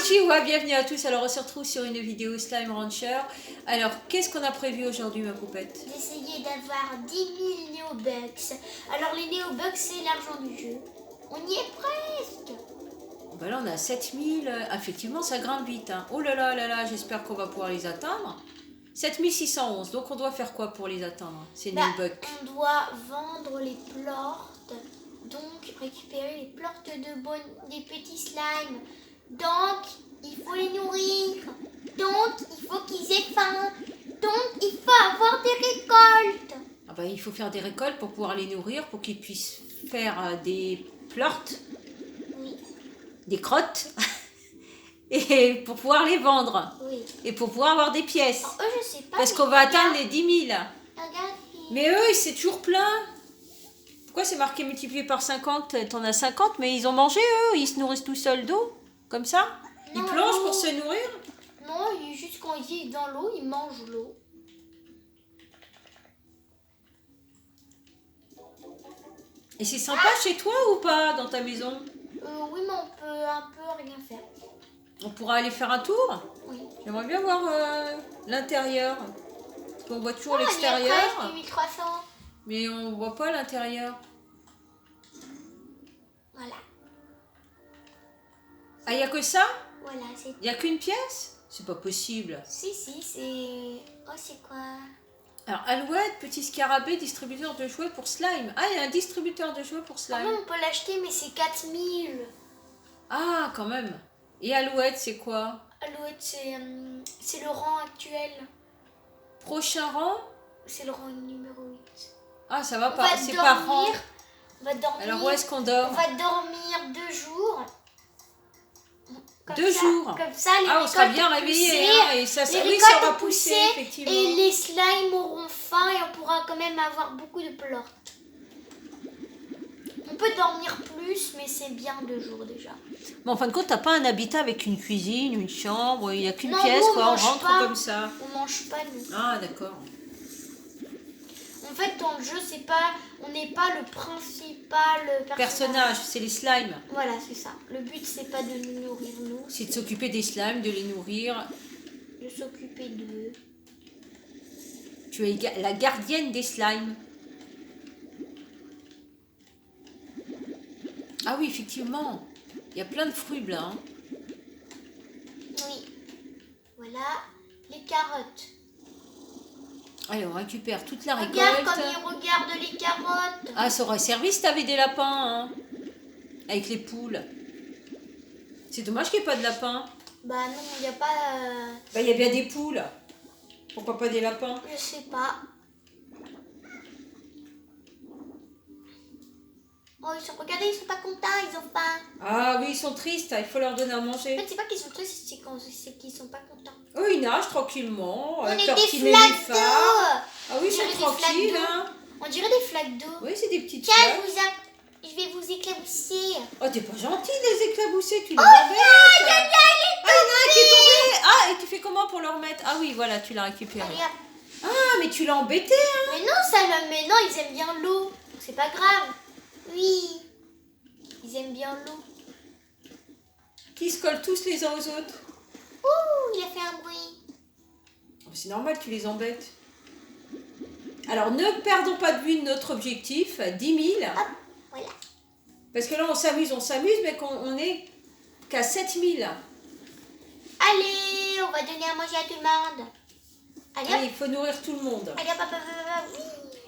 Konnichiwa, bienvenue à tous. Alors on se retrouve sur une vidéo Slime Rancher. Alors qu'est-ce qu'on a prévu aujourd'hui ma poupette? D'essayer d'avoir 10 000 Neobucks. Alors les Neobucks c'est l'argent du jeu. On y est presque. Ben là on a 7000, effectivement ça grimpe vite. Hein. Oh là là là là, j'espère qu'on va pouvoir les atteindre. 7611, donc on doit faire quoi pour les atteindre, ces Neobucks? On doit vendre les plortes, donc récupérer les plortes des petits slimes. Donc il faut les nourrir, donc il faut qu'ils aient faim, donc il faut avoir des récoltes. Ah ben, il faut faire des récoltes pour pouvoir les nourrir, pour qu'ils puissent faire des plortes, Oui. des crottes, et pour pouvoir les vendre. Oui. Et pour pouvoir avoir des pièces. Alors, eux, je sais pas. Parce qu'on va atteindre les 10 000. Regarde. Mais eux, c'est toujours plein. Pourquoi c'est marqué multiplié par 50? T'en as 50, mais ils ont mangé eux. Ils se nourrissent tout seuls d'eau. Comme ça. Ils Non, plongent pour se nourrir. Non, juste quand ils vivent dans l'eau, ils mangent l'eau. Et c'est sympa chez toi ou pas, dans ta maison? Oui, mais on peut un peu rien faire. On pourra aller faire un tour? Oui. J'aimerais bien voir l'intérieur. Parce qu'on voit toujours On y est l'extérieur. presque, 1300. Mais on voit pas l'intérieur. Voilà. Ah, il n'y a que ça? Voilà, c'est... Il n'y a qu'une pièce? C'est pas possible. Si, c'est... Oh, c'est quoi? Alors, Alouette, petit scarabée, distributeur de jouets pour slime. Ah, il y a un distributeur de jouets pour slime. Ah non, on peut l'acheter, mais c'est 4000. Ah, quand même. Et Alouette, c'est quoi? Alouette, c'est le rang actuel. Prochain rang? C'est le rang numéro 8. Ah, ça va On pas. va C'est pas rang. dormir. On va dormir. Alors, où est-ce qu'on dort? On va dormir 2 jours. Comme 2 ça, jours. Comme ça, les Ah, on sera récoltes bien ont réveillés. poussé, Hein, et ça, les oui, ça récoltes aura ont poussé, poussé, effectivement. et les slimes auront faim et on pourra quand même avoir beaucoup de plortes. On peut dormir plus, mais c'est bien 2 jours déjà. Mais en fin de compte, t'as pas un habitat avec une cuisine, une chambre, il n'y a qu'une Non, pièce, nous, quoi. On mange rentre pas. comme ça. On mange pas, nous. Ah, d'accord. En fait, dans le jeu, c'est pas, on n'est pas le principal Personnage, c'est les slimes. Voilà, c'est ça. Le but, c'est pas de nous nourrir, nous. C'est de s'occuper des slimes, de les nourrir. De s'occuper d'eux. Tu es la gardienne des slimes. Ah oui, effectivement. Il y a plein de fruits blancs. Oui. Voilà. Les carottes. Allez, on récupère toute la récolte. Regarde comme ils regardent les carottes. Ah, ça aurait servi si t'avais des lapins, hein, avec les poules. C'est dommage qu'il n'y ait pas de lapins. Bah non, il n'y a pas... Bah, il y a bien des poules. Pourquoi pas des lapins? Je sais pas. Oh, regardez, ils sont pas contents, ils ont faim. Ah oui, ils sont tristes, il faut leur donner à En manger. fait, c'est pas qu'ils sont tristes, c'est qu'ils sont pas contents. Oh, ils nagent tranquillement. On avec est leur des petit flaques nénuphar. d'eau. Ah oui, ils On dirait sont des flaques tranquilles, d'eau. hein. On dirait des flaques d'eau. Oui, c'est des petites Tiens, flaques. je vais vous éclabousser. Oh, t'es pas gentil de les éclabousser, tu les Oh embêtes. non, il y en a, Ah, il y en a un qui est tombé. Ah, et tu fais comment pour le remettre? Ah oui, voilà, tu l'as récupéré. Regarde. Ah, mais tu l'as embêté, hein. Mais non, mais non, ils aiment bien l'eau. Donc c'est pas grave. Oui. Ils aiment bien l'eau. Qui se collent tous les uns aux autres. Ouh, il a fait un bruit. Oh, c'est normal, tu les embêtes. Alors, ne perdons pas de vue notre objectif, 10 000. Hop, voilà. Parce que là, on s'amuse, mais qu'on est qu'à 7 000. Allez, on va donner à manger à tout le monde. Allez, Allez, hop. il faut nourrir tout le monde. Allez, hop, hop, hop, hop, hop. Oui.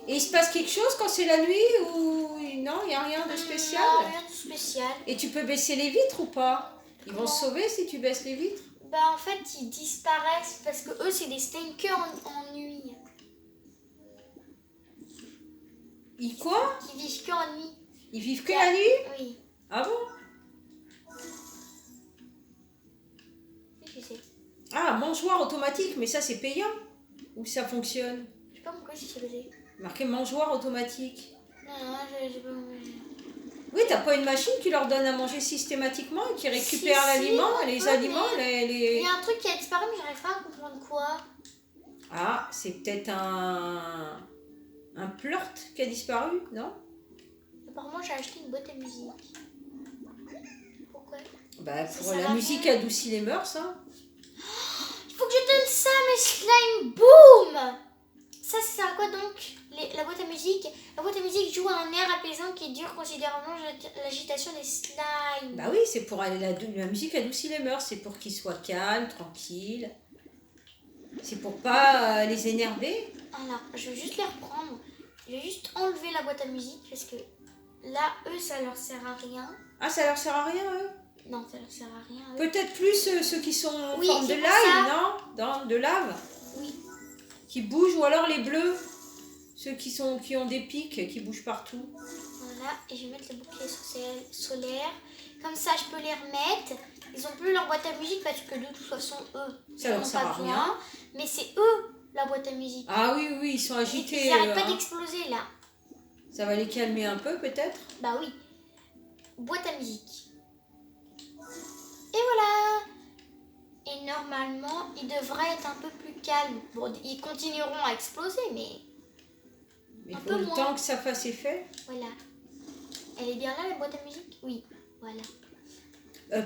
Et il se passe quelque chose quand c'est la nuit ou non, il n'y a rien de spécial? Non, rien de spécial. Et tu peux baisser les vitres ou pas? Ils vont Comment? se sauver si tu baisses les vitres? Bah en fait, ils disparaissent parce que eux, c'est des stinkers en nuit. Ils quoi? Qui vivent que en nuit. Ils vivent que la nuit? Oui, Ah bon? oui, je sais. Ah, mangeoire automatique, mais ça c'est payant? Ou ça fonctionne? Je sais pas pourquoi j'ai fait. Marqué mangeoire automatique. Non, j'ai pas mangé. Oui, t'as pas une machine qui leur donne à manger systématiquement et qui récupère Si, l'aliment, un les peu, aliments, Il les... y a un truc qui a disparu, mais j'arrive pas à comprendre quoi. Ah, c'est peut-être un plort qui a disparu, non? Apparemment, j'ai acheté une boîte à musique. Pourquoi? Bah, Ça pour sert la à musique rien. adoucit les mœurs, hein. Il faut que je donne ça à mes slimes. Boum. Ça sert à quoi donc la boîte à musique. La boîte à musique joue un air apaisant qui dure considérablement l'agitation des slimes. Bah oui, c'est pour la musique adoucit les mœurs, c'est pour qu'ils soient calmes, tranquilles. C'est pour pas les énerver. Alors, je vais juste les reprendre. Je vais juste enlever la boîte à musique parce que là, eux, ça leur sert à rien. Ah, ça leur sert à rien, eux. Non, ça leur sert à rien. Eux. Peut-être plus ceux qui sont en Oui, forme de c'est pour lime, ça. non? De lave. Oui. Qui bougent, ou alors les bleus. Ceux qui ont des pics, qui bougent partout. Voilà, et je vais mettre le bouclier solaire. Comme ça, je peux les remettre. Ils n'ont plus leur boîte à musique parce que de toute façon, eux, Ça ils leur n'en ont sert pas à besoin. rien. Mais c'est eux, la boîte à musique. Ah oui, oui, ils sont agités. Ils n'arrêtent pas hein. d'exploser là. Ça va les calmer un peu, peut-être. Bah oui. Boîte à musique. Et voilà. Et normalement, ils devraient être un peu plus calmes. Bon, ils continueront à exploser, mais Mais Un pour peu le moins. temps que ça fasse effet. voilà. Elle est bien là, la boîte à musique? Oui, voilà.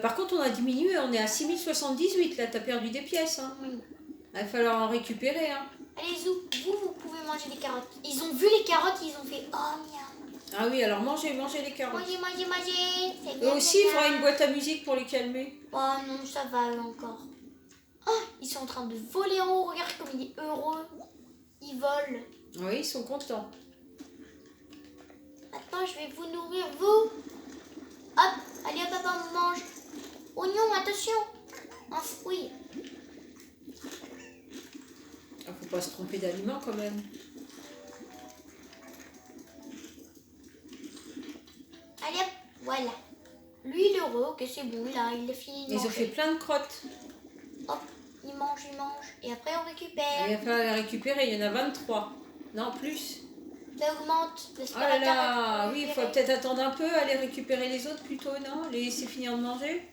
Par contre, on a diminué, on est à 6078, là, t'as perdu des pièces. Hein. Oui. Il va falloir en récupérer. Hein. Allez, Zou, vous pouvez manger des carottes. Ils ont vu les carottes, ils ont fait « Oh, miam. Ah oui, alors mangez les carottes. Mangez, mangez, mangez. C'est Eux bien, aussi, bien, il faudra bien. une boîte à musique pour les calmer. Oh non, ça va eux encore. Oh, ils sont en train de voler en haut. Regarde comme il est heureux. Ils volent. Oui, ils sont contents. Maintenant, je vais vous nourrir, vous. Hop, allez hop, papa, on mange. Oignon, attention. Un fruit. Ah, faut pas se tromper d'aliments quand même. Allez hop, voilà. Lui, il est heureux. Ok, c'est bon, là, il a fini de Ils ont manger. fait plein de crottes. Hop, il mange, il mange. Et après, on Et récupère. il va falloir les récupérer, il y en a 23. Non, plus. Ça augmente. Oh là là, oui, il faut peut-être attendre un peu, aller récupérer les autres plutôt, non? Les laisser finir de manger?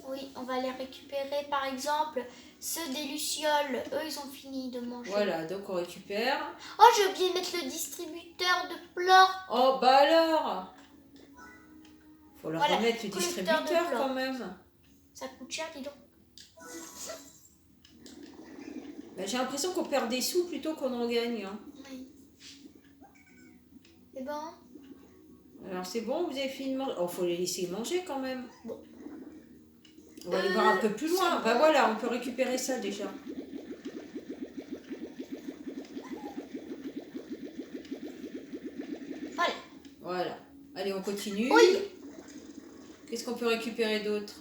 Oui, on va les récupérer. Par exemple, ceux des lucioles, eux, ils ont fini de manger. Voilà, donc on récupère. Oh, j'ai oublié de mettre le distributeur de pleurs. Oh, bah alors! Faut leur Voilà, remettre le collecteur de distributeur pleurs. quand même. Ça coûte cher, dis donc. Bah, j'ai l'impression qu'on perd des sous plutôt qu'on en gagne. Hein. Oui. C'est bon? Alors c'est bon, vous avez fini de manger. Oh, faut les laisser manger quand même. Bon. On va aller voir un peu plus loin. c'est Bah bon. voilà, on peut récupérer ça déjà. Voilà. Voilà. Allez, on continue. Oui. Qu'est-ce qu'on peut récupérer d'autre?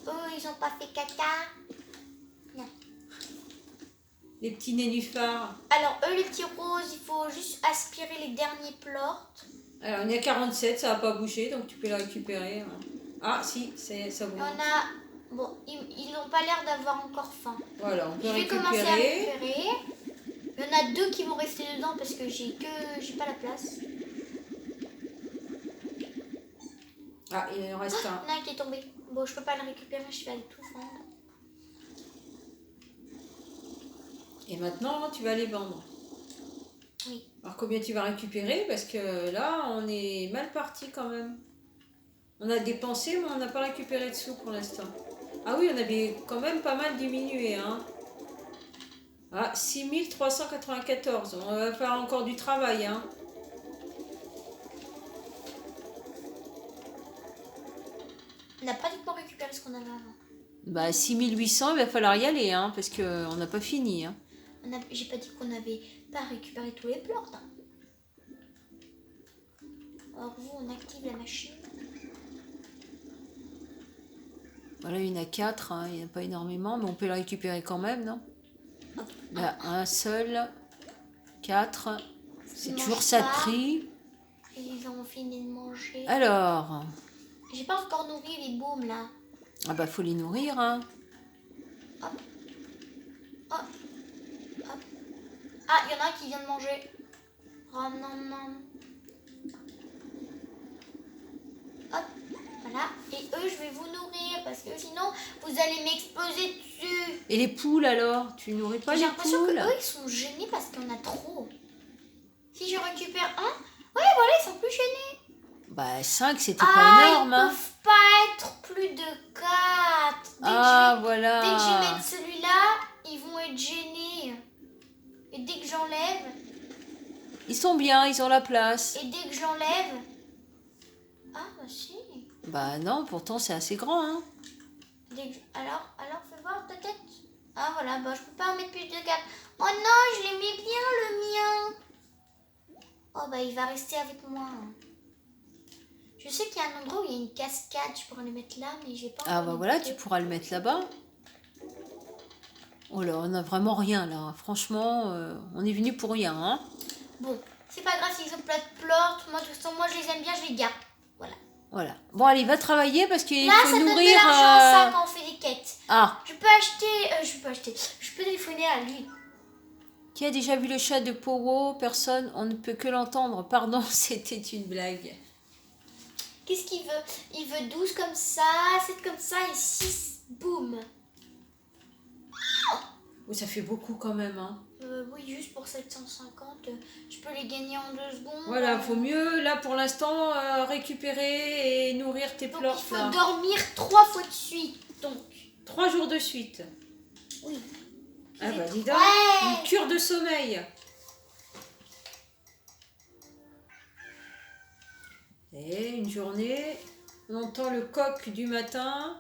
Eux, ils ont pas fait caca. Les petits nénuphars. Alors, eux, les petits roses, il faut juste aspirer les derniers plortes. Alors, il y a 47, ça va pas bouger, donc tu peux les récupérer. Hein. Ah, si, ça Il y bouge. en a... Bon, ils n'ont pas l'air d'avoir encore faim. Voilà, on peut Je vais commencer à récupérer. récupérer. Il y en a 2 qui vont rester dedans parce que j'ai pas la place. Ah, il en reste un. Il y en a un qui est tombé. Bon, je peux pas le récupérer, je vais aller tout vendre. Et maintenant, tu vas les vendre. Oui. Alors, combien tu vas récupérer? Parce que là, on est mal parti quand même. On a dépensé, mais on n'a pas récupéré de sous pour l'instant. Ah oui, on avait quand même pas mal diminué. Hein. Ah, 6394. On va faire encore du travail. Hein. On n'a pas du tout récupéré ce qu'on avait avant. Bah, 6800, il va falloir y aller, hein, parce qu'on n'a pas fini. Hein. J'ai pas dit qu'on n'avait pas récupéré tous les plortes. Hein. Alors vous, on active la machine. Voilà, il y en a 4, hein, il n'y en a pas énormément, mais on peut les récupérer quand même, non? Là, un seul, 4, c'est Ils toujours mangent ça de pas. prix. Et ils ont fini de manger. Alors, J'ai pas encore nourri les baumes là. ah bah faut les nourrir, hein. Hop. Hop. Hop. Ah, il y en a un qui vient de manger. Oh non, non. Hop. Voilà. Et eux, je vais vous nourrir parce que sinon, vous allez m'exploser dessus. Et les poules alors? Tu nourris pas J'ai les l'impression que poules? eux, ils sont gênés parce qu'il y en a trop. Si je récupère un, ouais, voilà, ils sont plus gênés. Bah 5, c'était pas Ah, énorme, ils hein. peuvent pas être plus de 4. Ah, Dès que je voilà. vais mettre celui-là, ils vont être gênés. Et dès que j'enlève, Ils sont bien, ils ont la place. et dès que je l'enlève... Ah, bah si. Bah non, pourtant c'est assez grand, hein. Alors, fais voir ta tête. Ah, voilà, bah je peux pas en mettre plus de 4. Oh non, je l'aimais bien le mien. Oh, bah il va rester avec moi. Je sais qu'il y a un endroit où il y a une cascade, je pourrais le mettre là, mais j'ai pas Ah encore bah voilà, goûté. tu pourras le mettre là-bas. Oh là, on a vraiment rien là. Franchement, on est venu pour rien, hein. Bon, c'est pas grave s'ils ont plein de plortes. Moi, de toute façon, moi je les aime bien, je les garde. Voilà. Voilà. Bon, allez, va travailler parce qu'il Là, faut ça donne nourrir. de l'argent, ça, quand on fait des quêtes. Ah, Je peux acheter. Je peux téléphoner à lui. qui a déjà vu le chat de Powo? Personne, on ne peut que l'entendre. Pardon, c'était une blague. Qu'est-ce qu'il veut? Il veut 12 comme ça, 7 comme ça et 6. Boum. Oh, ça fait beaucoup quand même, hein. Oui, juste pour 750, je peux les gagner en 2 secondes. Voilà, faut mieux, là, pour l'instant, récupérer et nourrir tes Donc pleurs, il faut là. dormir 3 fois de suite. Donc, 3 jours de suite. oui. Ah bah dis donc, Ouais. une cure de sommeil. Et une journée, on entend le coq du matin.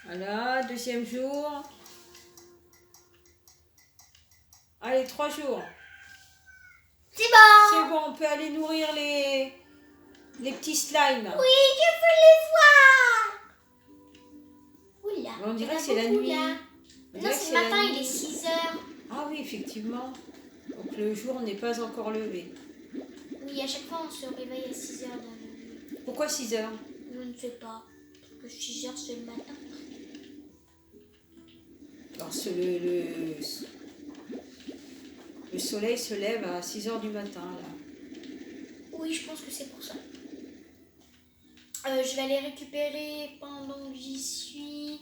Voilà, deuxième jour. Allez, 3 jours. C'est bon. C'est bon, on peut aller nourrir les petits slimes. Oui, je veux les voir. Oula. On dirait il y en a que c'est la beaucoup, nuit. là. On Non, dirait que c'est le la matin, nuit. il est 6 heures. Ah oui, effectivement. Donc le jour n'est pas encore levé. Oui, à chaque fois, on se réveille à 6 heures dans la nuit. Pourquoi 6 heures? Je ne sais pas. Parce que 6 heures, c'est le matin. Parce que le soleil se lève à 6 heures du matin. Là. Oui, je pense que c'est pour ça. Je vais aller récupérer pendant que j'y suis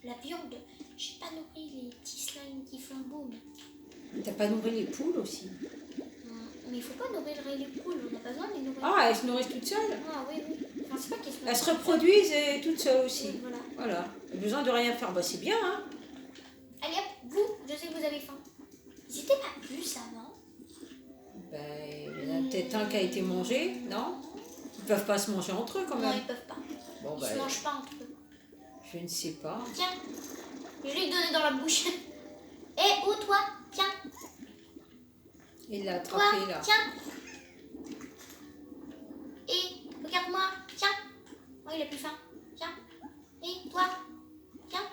la viande. J'ai pas nourri les petits slimes qui font boum. T'as pas nourri les poules aussi? Mais il faut pas nourrir les poules, on n'a pas besoin de les nourrir. Ah, elles se nourrissent toutes seules? Ah oui, oui. Enfin, c'est pas qu'elles se Elles se nourrissent. reproduisent et toutes seules aussi. Oui, voilà. Voilà. Besoin de rien faire. Bah c'est bien, hein? Allez hop, vous, je sais que vous avez faim. Ils étaient pas plus avant. Ben, il y en a peut-être un qui a été mangé, non? Ils peuvent pas se manger entre eux quand Non, même. ils peuvent pas. Bon, Ils ben, se mangent pas entre eux. je ne sais pas. Tiens, je vais lui donner dans la bouche. Et où toi? Tiens, Il l'a toi, attrapé là. tiens. Et regarde-moi, tiens. Oh, il a plus faim. Tiens. Et toi, tiens.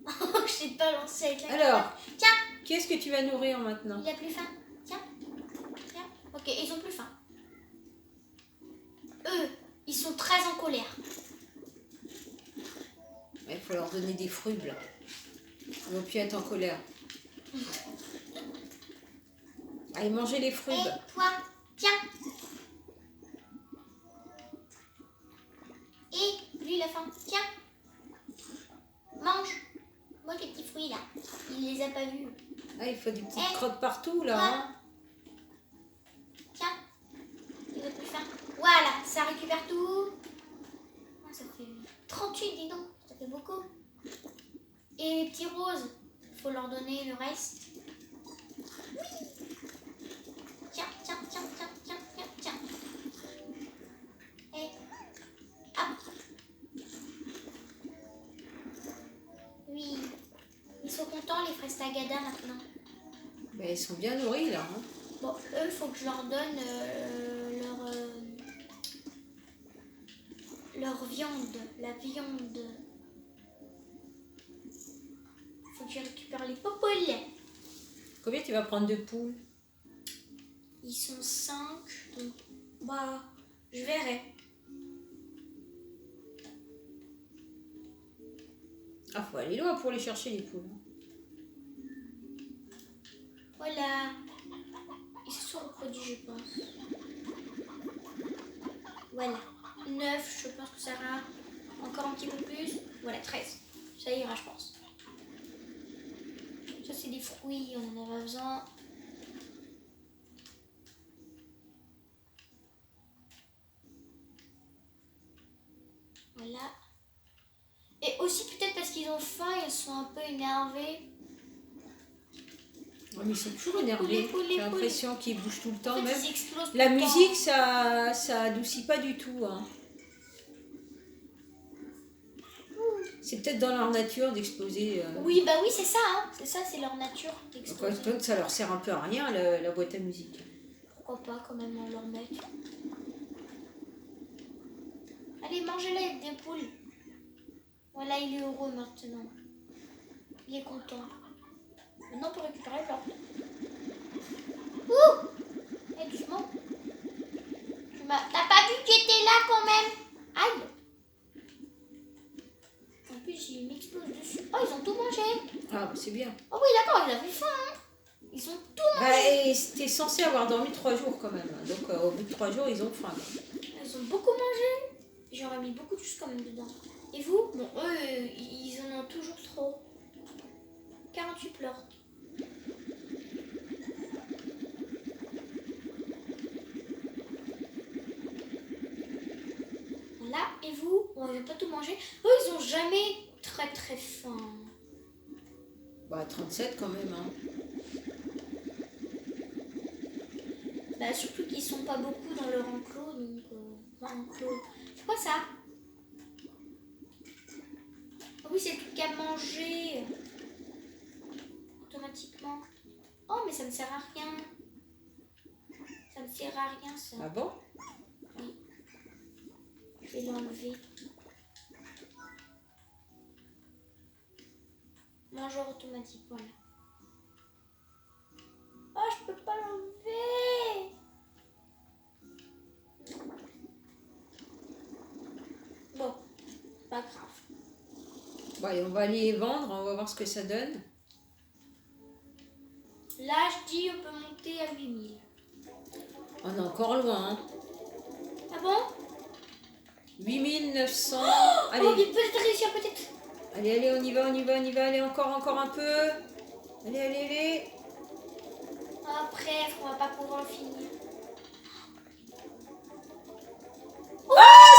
Oh, je sais pas lancer avec la Alors, carotte. Tiens, qu'est-ce que tu vas nourrir maintenant? il a plus faim. Tiens. Tiens. Ok, ils ont plus faim. Eux, ils sont très en colère. Il faut leur donner des fruits blancs. Ils vont plus être en colère. Allez, manger les fruits. Et toi, tiens. Et lui, il a faim. Tiens. Mange. Mange les petits fruits là. Il les a pas vus. Ah, il faut des petites Eh, crottes partout là. toi. Hein. Tiens. Il a plus faim. Voilà, ça récupère tout. Ah, ça fait 38, dis donc. Ça fait beaucoup. Et les petits roses, il faut leur donner le reste. Tiens, tiens, tiens, tiens, tiens, tiens, tiens. Et hop. Oui. Ils sont contents, les fraises tagada maintenant. Mais ils sont bien nourris là. Hein. Bon, eux, il faut que je leur donne leur viande, la viande. Faut que je récupère les popoules. Combien tu vas prendre de poules? Ils sont 5, donc bah, je verrai. Ah, faut aller loin pour les chercher les poules. Voilà. Ils se sont reproduits, je pense. Voilà. 9, je pense que ça ira encore un petit peu plus. Voilà, 13. Ça ira, je pense. Ça, c'est des fruits, on en a pas besoin. ont faim, ils sont un peu énervés. Ouais, mais ils sont toujours énervés. J'ai l'impression qu'ils bougent tout le temps. En fait, Même ils explosent tout la le temps. musique, ça adoucit pas du tout. Hein. C'est peut-être dans leur nature d'exploser. Oui, bah oui, c'est ça. Hein. C'est ça, c'est leur nature d'exploser. Donc ça leur sert un peu à rien, la boîte à musique. Pourquoi pas quand même en leur mettre. Allez, mangez-les, des poules. Voilà, il est heureux maintenant. Il est content. Maintenant, on peut récupérer l'or. Ouh! Eh, doucement. T'as pas vu que j'étais là quand même? Aïe! En plus, il m'explose dessus. Oh, ils ont tout mangé. Ah, bah, c'est bien. Oh oui, d'accord, ils avaient faim. Hein. Ils ont tout mangé. Bah, et t'es censé avoir dormi 3 jours quand même. Donc au bout de 3 jours, ils ont faim. Ils ont beaucoup mangé. J'aurais mis beaucoup de choses quand même dedans. Et vous? Bon, eux, ils en ont toujours trop. 48 pleurs. Voilà, et vous? Bon, ils n'ont pas tout mangé. Eux, ils ont jamais très très faim. Bah 37 quand même. Hein. Bah, surtout qu'ils sont pas beaucoup dans leur enclos, donc... enclos. C'est quoi ça? Ah oui, c'est le truc à manger. Automatiquement. Oh, mais ça ne sert à rien. Ça ne sert à rien, ça. Ah bon? Oui. Je vais l'enlever. Mangeur automatique, voilà. Oh, je peux pas l'enlever. Bon, pas grave. Bon, et on va aller les vendre, on va voir ce que ça donne. Là, je dis on peut monter à 8000. On est encore loin. Hein. Ah bon? 8900. Oh, Allez. il peut réussir peut-être. Allez, on y va. Allez, encore un peu. Allez. Après, on va pas pouvoir le finir. Oh,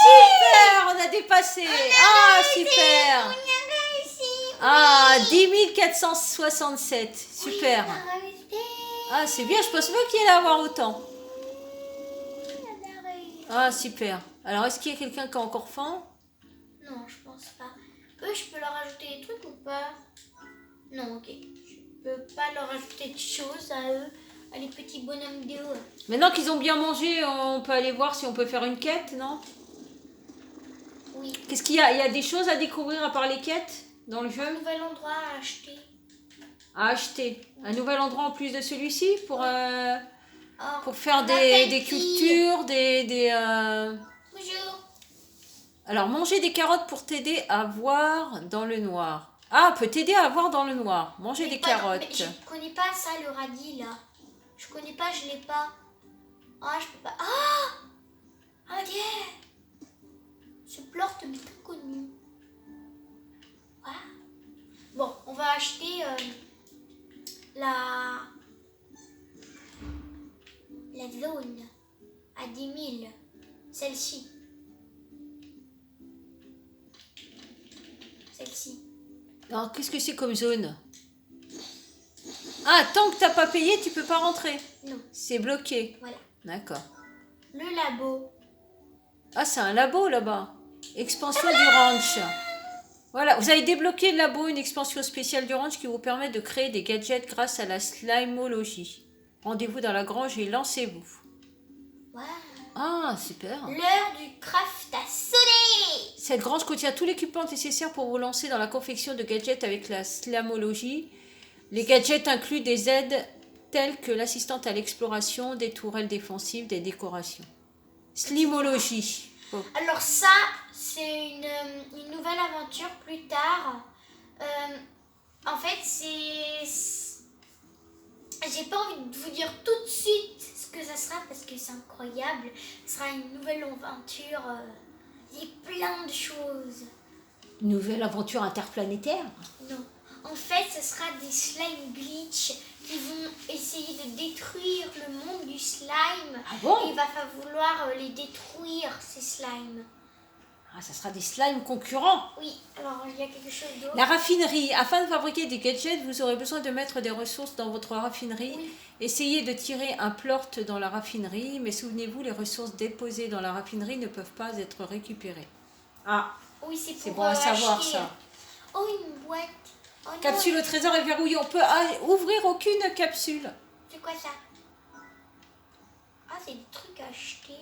super! On a dépassé. Ah, super! On y a réussi. Ah, 10 467. Super. Oui, on a réussi. Ah, c'est bien, je pense pas qu'il allait avoir autant. On a réussi. Ah, super. Alors, est-ce qu'il y a quelqu'un qui a encore faim? Non, je pense pas. Eux, je peux leur ajouter des trucs ou pas? Non, ok. Je peux pas leur ajouter de choses à eux, à les petits bonhommes de haut. Maintenant qu'ils ont bien mangé, on peut aller voir si on peut faire une quête, non? Oui. Qu'est-ce qu'il y a? Il y a des choses à découvrir à part les quêtes dans le jeu? Un nouvel endroit à acheter. À acheter. Un nouvel endroit en plus de celui-ci pour Oh, faire on m'appelle des qui? cultures, Bonjour. Alors, manger des carottes pour t'aider à voir dans le noir. Ah, peut t'aider à voir dans le noir. Manger Mais des pas- carottes. mais je connais pas ça, le radis, là. Je connais pas, je l'ai pas. Ah, je peux pas. Ah! Ah, yeah! Ce plort m'est inconnu. Voilà. Bon, on va acheter la zone à 10 000. Celle-ci. Celle-ci. Alors, qu'est-ce que c'est comme zone? Ah, tant que t'as pas payé, tu peux pas rentrer. Non, C'est bloqué. voilà. D'accord. Le labo. Ah, c'est un labo là-bas. Expansion du ranch. Voilà, vous avez débloqué le labo, une expansion spéciale du ranch qui vous permet de créer des gadgets grâce à la slimologie. Rendez-vous dans la grange et lancez-vous. Wow. Ah, super. L'heure du craft a sonné. Cette grange contient tout l'équipement nécessaire pour vous lancer dans la confection de gadgets avec la slimologie. Les gadgets incluent des aides telles que l'assistante à l'exploration, des tourelles défensives, des décorations. Slimologie. Bon. Alors ça, c'est une nouvelle aventure plus tard. En fait, j'ai pas envie de vous dire tout de suite ce que ça sera parce que c'est incroyable. Ce sera une nouvelle aventure. Il y a plein de choses. Nouvelle aventure interplanétaire. Non. En fait, ce sera des slime glitch qui vont essayer de détruire le monde du slime. Ah bon? Et il va falloir les détruire, ces slimes. Ah, ça sera des slimes concurrents. Oui, alors il y a quelque chose d'autre. La raffinerie. Afin de fabriquer des gadgets, vous aurez besoin de mettre des ressources dans votre raffinerie. Oui. Essayez de tirer un plort dans la raffinerie, mais souvenez-vous, les ressources déposées dans la raffinerie ne peuvent pas être récupérées. Ah, Oui, c'est c'est pour bon à savoir acheter. ça. Oh, une boîte. Oh, non. Capsule au trésor est verrouillée. On peut ouvrir aucune capsule. C'est quoi ça? Ah, c'est des trucs à acheter.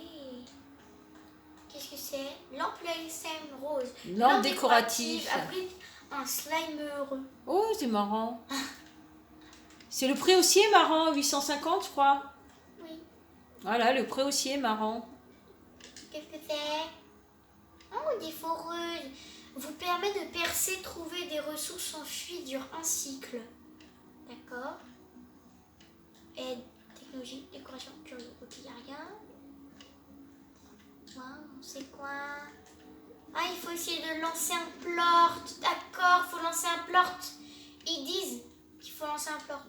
Qu'est-ce que c'est? Lampe ASM rose. Lampe décorative. Abrite un slime heureux. Oh, c'est marrant. C'est le prix aussi est marrant, 850 je crois. Oui. Voilà, le prix aussi est marrant. Qu'est-ce que c'est? Oh, des foreuses. Vous permet de percer, trouver des ressources enfuies durant un cycle. D'accord. Et technologie, décoration, curieux. Ok, il n'y a rien. Wow, c'est quoi? Ah, il faut essayer de lancer un plort. D'accord, il faut lancer un plort. Ils disent qu'il faut lancer un plort.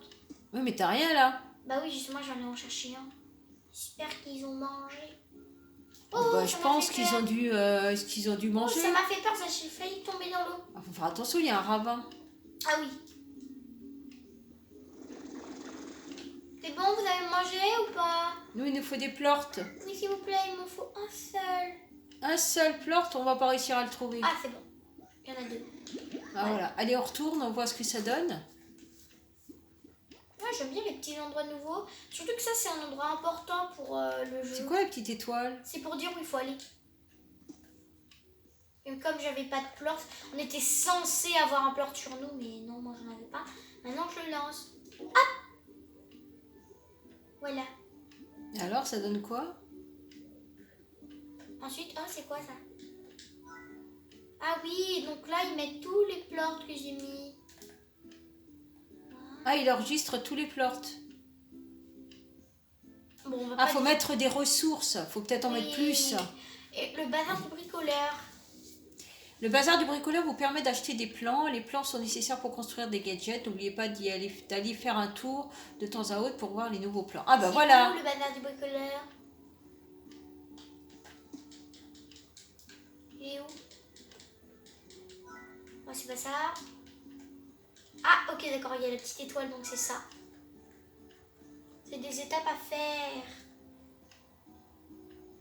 Oui, mais t'as rien là. Bah oui, justement, j'en ai recherché un. J'espère qu'ils ont mangé. Bah, je ça m'a pense fait qu'ils peur. ont dû Oh, manger. ça m'a fait peur, ça, j'ai failli tomber dans l'eau. Il faut faire attention, il y a un ravin. Ah oui. C'est bon, vous avez mangé ou pas? Nous, il nous faut des plorts. Oui, s'il vous plaît, il m'en faut un seul. Un seul plort, on va pas réussir à le trouver. Ah, c'est bon. Il y en a deux. Ah, ouais. voilà. Allez, on retourne, on voit ce que ça donne. Moi, j'aime bien les petits endroits nouveaux. Surtout que ça, c'est un endroit important pour le jeu. C'est quoi la petite étoile? C'est pour dire où il faut aller. Et comme j'avais pas de plort, on était censé avoir un plort sur nous, mais non, moi j'en avais pas. Maintenant je le lance. Hop! Voilà. Alors, ça donne quoi? Ensuite, oh, c'est quoi ça? Ah oui, donc là ils mettent tous les plorts que j'ai mis. Ah, il enregistre tous les plorts. Bon, on va Ah, pas faut dire- mettre des ressources. Faut peut-être en mettre plus. Et le bazar du bricoleur. Le bazar du bricoleur vous permet d'acheter des plans. Les plans sont nécessaires pour construire des gadgets. N'oubliez pas d'aller faire un tour de temps à autre pour voir les nouveaux plans. Ah bah C'est voilà. où le bazar du bricoleur? Il est où? Oh, c'est pas ça. Ah, ok, d'accord, il y a la petite étoile, donc c'est ça. C'est des étapes à faire.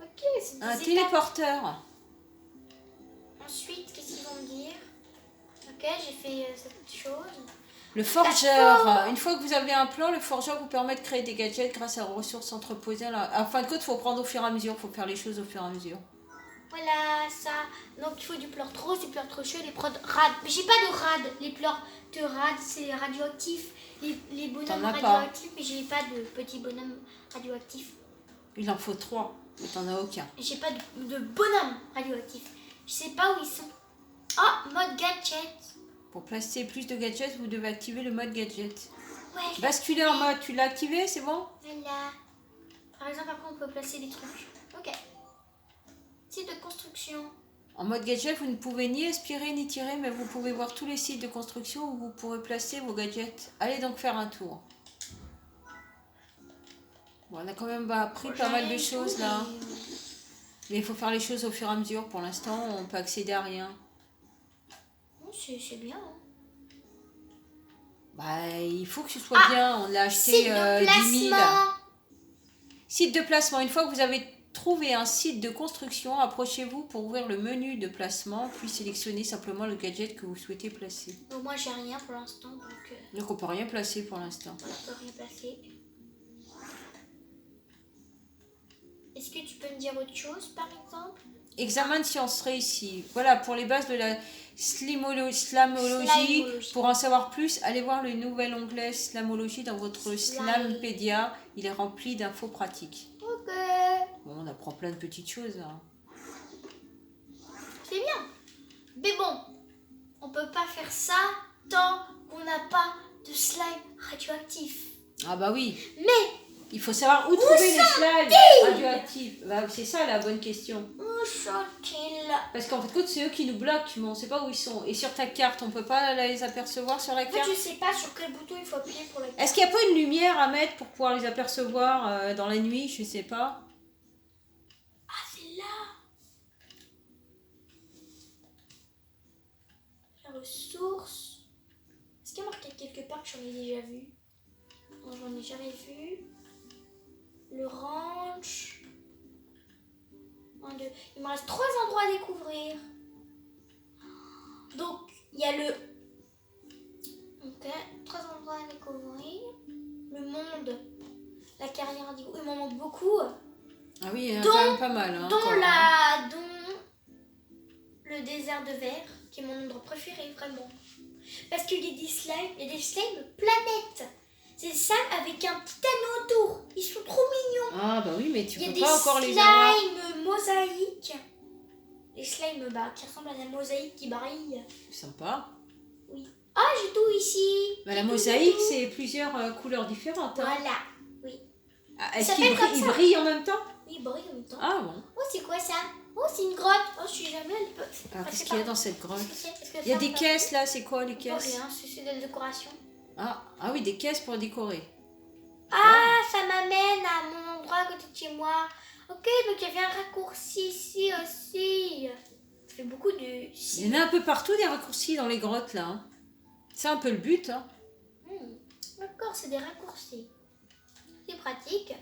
Ok, c'est des Un étapes. téléporteur. Ensuite, qu'est-ce qu'ils vont me dire? Ok, j'ai fait cette chose. Le forgeur. Une fois que vous avez un plan, le forgeur vous permet de créer des gadgets grâce aux ressources entreposées. En fin de compte, il faut prendre au fur et à mesure. Il faut faire les choses au fur et à mesure. Voilà, ça. Donc, il faut du pleur rose, du pleur chaud, des prods rad. Mais j'ai pas de rad. Les pleurs de rad, c'est radioactif. Les bonhommes T'en as pas. radioactifs, mais j'ai pas de petits bonhommes radioactifs. Il en faut 3. Mais t'en as aucun. J'ai pas de bonhommes radioactifs. Je sais pas où ils sont. Oh, mode gadget. Pour placer plus de gadgets, vous devez activer le mode gadget. Ouais. Basculer en mode, tu l'as activé, c'est bon? Voilà. Par exemple, après, on peut placer des trucs. Ok. Site de construction. En mode gadget, vous ne pouvez ni aspirer ni tirer, mais vous pouvez voir tous les sites de construction où vous pourrez placer vos gadgets. Allez donc faire un tour. Bon, on a quand même appris pas mal de choses là. Mais il faut faire les choses au fur et à mesure. Pour l'instant, on peut accéder à rien. Oh, c'est bien. Hein. Bah, il faut que ce soit bien. On l'a acheté Site de 10 000. placement. Site de placement. Une fois que vous avez trouvé un site de construction, approchez-vous pour ouvrir le menu de placement, puis sélectionnez simplement le gadget que vous souhaitez placer. Bon, moi, j'ai rien pour l'instant, Donc on peut rien placer pour l'instant. on peut rien placer. Est-ce que tu peux me dire autre chose, par exemple? Examen de sciences réussi. Voilà, pour les bases de la slamologie. Slamologie. Pour en savoir plus, allez voir le nouvel onglet Slamologie dans votre Slime. Slampédia. Il est rempli d'infos pratiques. Ok. Bon, on apprend plein de petites choses. Hein. C'est bien. Mais bon, on peut pas faire ça tant qu'on n'a pas de slime radioactif. Ah bah oui, Mais il faut savoir où trouver les slimes radioactifs. Bah, c'est ça la bonne question. où sont-ils? Parce qu'en fait, c'est eux qui nous bloquent, mais on sait pas où ils sont. Et sur ta carte, on peut pas les apercevoir sur la En fait, carte. je sais pas sur quel bouton il faut appuyer pour la carte. Est-ce qu'il n'y a pas une lumière à mettre pour pouvoir les apercevoir dans la nuit? Je sais pas. Ah, c'est là. ressources. Est-ce qu'il y a marqué quelque part que j'en ai déjà vu? Non, j'en ai jamais vu. Le ranch. Un, deux. Il me reste 3 endroits à découvrir. Donc, il y a le... Ok, 3 endroits à découvrir. Le monde. La carrière d'Ivo. Il m'en manque beaucoup. Ah oui, il y en a quand même pas mal. Hein, Dont encore, hein. le désert de verre, qui est mon endroit préféré, vraiment. Parce qu'il y a des slimes, il y a des slimes planètes. C'est ça avec un petit anneau autour. Ils sont trop mignons. Ah bah oui, mais tu Il y a peux des pas encore les avoir. slimes mosaïques. Les slimes qui ressemblent à la mosaïque qui brille. Sympa. Oui. Ah, j'ai tout ici. Bah, la J'ai tout, mosaïque, tout. c'est plusieurs couleurs différentes. Hein. Voilà. Oui. Ah, est-ce Ça qu'il s'appelle comme il ça. brille en même temps? Oui, il brille en même temps. Ah bon. Oh, c'est quoi ça? Oh, c'est une grotte. Oh, je suis jamais allée. Ah, qu'est-ce qu'il y a dans cette grotte? Est-ce que Il y a ça des me caisses là, c'est quoi les pas caisses? rien, c'est de la décoration. Ah oui, des caisses pour décorer. Ah, ça m'amène à mon endroit à côté de chez moi. Ok, donc il y avait un raccourci ici aussi. Ça fait beaucoup de... Il y en a un peu partout des raccourcis dans les grottes là. Hein. C'est un peu le but. Hein. D'accord, c'est des raccourcis. C'est pratique.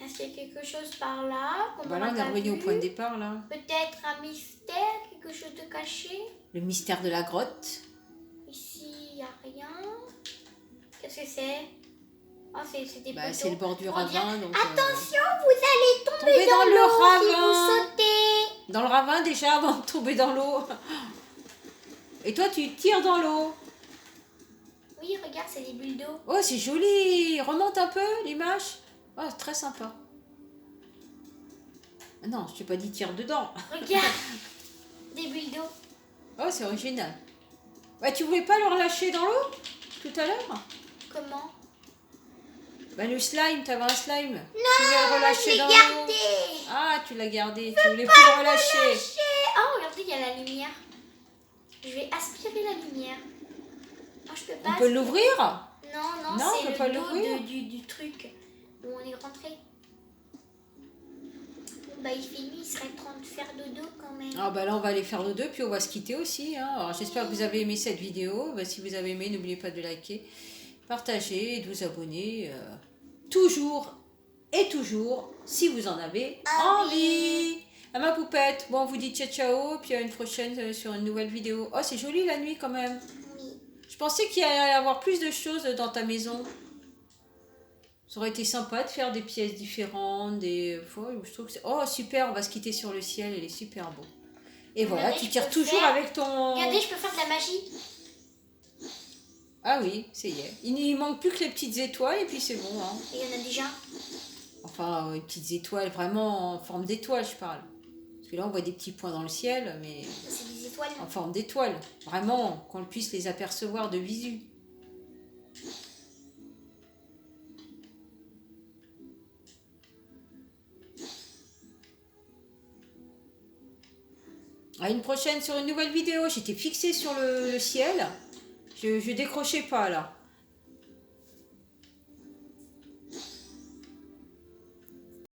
Est-ce qu'il y a quelque chose par là qu'on Bah là, n'aura on est pas revenu au vu? point de départ là. Peut-être un mystère, quelque chose de caché. Le mystère de la grotte. Ici, il n'y a rien. Qu'est-ce que c'est? Ah, c'est des Bah, poteaux. c'est le bord du On ravin. dirait- Donc, Attention, vous allez tomber tomber dans dans le l'eau si ravin. vous sautez. Dans le ravin déjà avant de tomber dans l'eau. Et toi, tu tires dans l'eau. Oui, regarde, c'est des bulles d'eau. Oh, c'est joli. Remonte un peu l'image. Oh, c'est très sympa. Ah non, je t'ai pas dit tire dedans. Regarde, des bulles d'eau. Oh, c'est original. Bah, tu voulais pas le relâcher dans l'eau tout à l'heure? Comment? Bah, le slime, t'avais un slime. Non, tu voulais le je relâcher l'ai dans gardé. l'eau. Ah, tu l'as gardé. Tu voulais plus le relâcher. Oh, regardez, il y a la lumière. Je vais aspirer la lumière. Oh, je peux pas. On peut l'ouvrir? Non, Non, on c'est peut le pas dos l'ouvrir. du truc où on est rentré. Bon, bah, il fait nuit, il serait temps de faire dodo quand même. Ah bah là on va aller faire nos deux puis on va se quitter aussi. Hein. Alors j'espère que vous avez aimé cette vidéo. Bah, si vous avez aimé, n'oubliez pas de liker, partager et de vous abonner. Toujours et toujours si vous en avez envie. À ma poupette. Bon, on vous dit ciao ciao. Puis à une prochaine sur une nouvelle vidéo. Oh, c'est joli la nuit quand même. Oui. Je pensais qu'il y allait y avoir plus de choses dans ta maison. Ça aurait été sympa de faire des pièces différentes, je trouve que oh super, on va se quitter sur le ciel, il est super beau. Et voilà, Regardez, tu je tires peux toujours faire- avec ton... Regardez, je peux faire de la magie. Ah oui, ça y est. Il manque plus que les petites étoiles et puis c'est bon. Hein. Et il y en a déjà. Enfin, les petites étoiles, vraiment en forme d'étoile, je parle. Parce que là, on voit des petits points dans le ciel, mais C'est des étoiles. en forme d'étoile. Vraiment, qu'on puisse les apercevoir de visu. À une prochaine sur une nouvelle vidéo. J'étais fixée sur le ciel. Je décrochais pas là.